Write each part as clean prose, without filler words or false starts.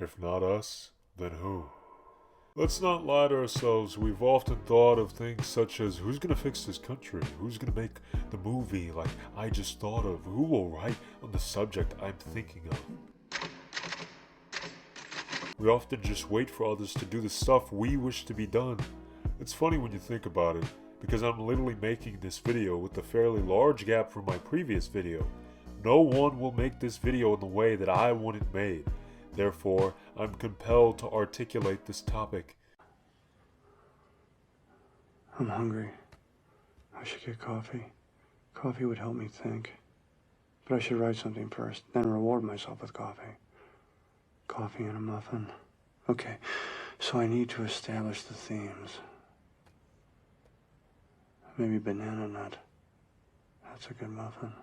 If not us, then who? Let's not lie to ourselves. We've often thought of things such as who's gonna fix this country? Who's gonna make the movie like I just thought of? Who will write on the subject I'm thinking of? We often just wait for others to do the stuff we wish to be done. It's funny when you think about it, because I'm literally making this video with a fairly large gap from my previous video. No one will make this video in the way that I want it made. Therefore, I'm compelled to articulate this topic. I'm hungry. I should get coffee. Coffee would help me think. But I should write something first, then reward myself with coffee. Coffee and a muffin. Okay, so I need to establish the themes. Maybe banana nut. That's a good muffin.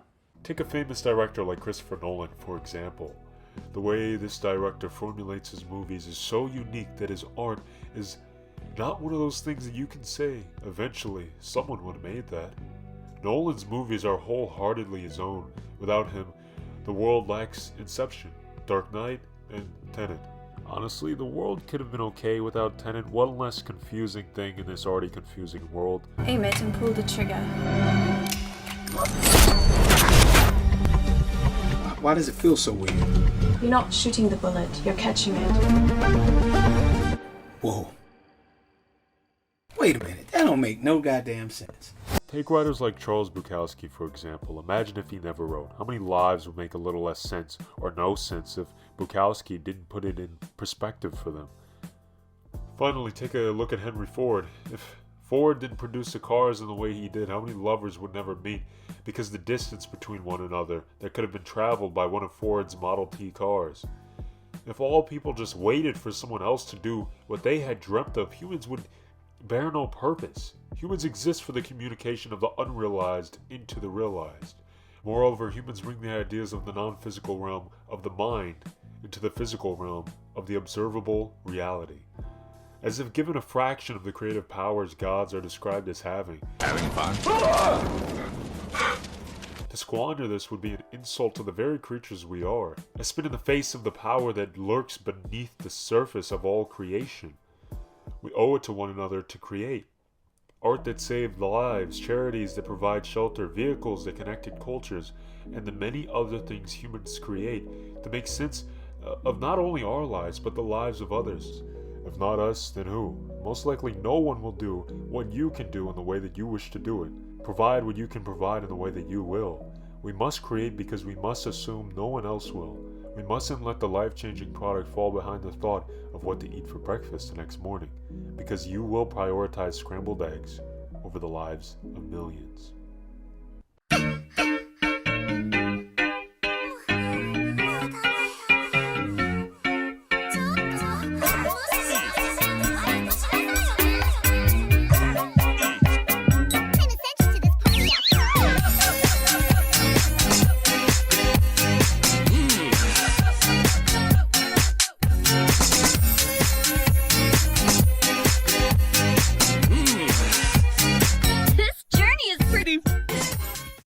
Take a famous director like Christopher Nolan, for example. The way this director formulates his movies is so unique that his art is not one of those things that you can say, eventually, someone would have made that. Nolan's movies are wholeheartedly his own. Without him, the world lacks Inception, Dark Knight, and Tenet. Honestly, the world could have been okay without Tenet. One less confusing thing in this already confusing world. Aim it and pull the trigger. Why does it feel so weird? You're not shooting the bullet, you're catching it. Whoa. Wait a minute, that don't make no goddamn sense. Take writers like Charles Bukowski, for example. Imagine if he never wrote. How many lives would make a little less sense or no sense if Bukowski didn't put it in perspective for them? Finally, take a look at Henry Ford. If Ford didn't produce the cars in the way he did, how many lovers would never meet because the distance between one another that could have been traveled by one of Ford's Model T cars? If all people just waited for someone else to do what they had dreamt of, humans would bear no purpose. Humans exist for the communication of the unrealized into the realized. Moreover, humans bring the ideas of the non-physical realm of the mind into the physical realm of the observable reality. As if given a fraction of the creative powers gods are described as having. Having fun? To squander this would be an insult to the very creatures we are. A spit in the face of the power that lurks beneath the surface of all creation. We owe it to one another to create. Art that saved lives, charities that provide shelter, vehicles that connected cultures, and the many other things humans create to make sense of not only our lives, but the lives of others. If not us, then who? Most likely no one will do what you can do in the way that you wish to do it. Provide what you can provide in the way that you will. We must create because we must assume no one else will. We mustn't let the life-changing product fall behind the thought of what to eat for breakfast the next morning, because you will prioritize scrambled eggs over the lives of millions.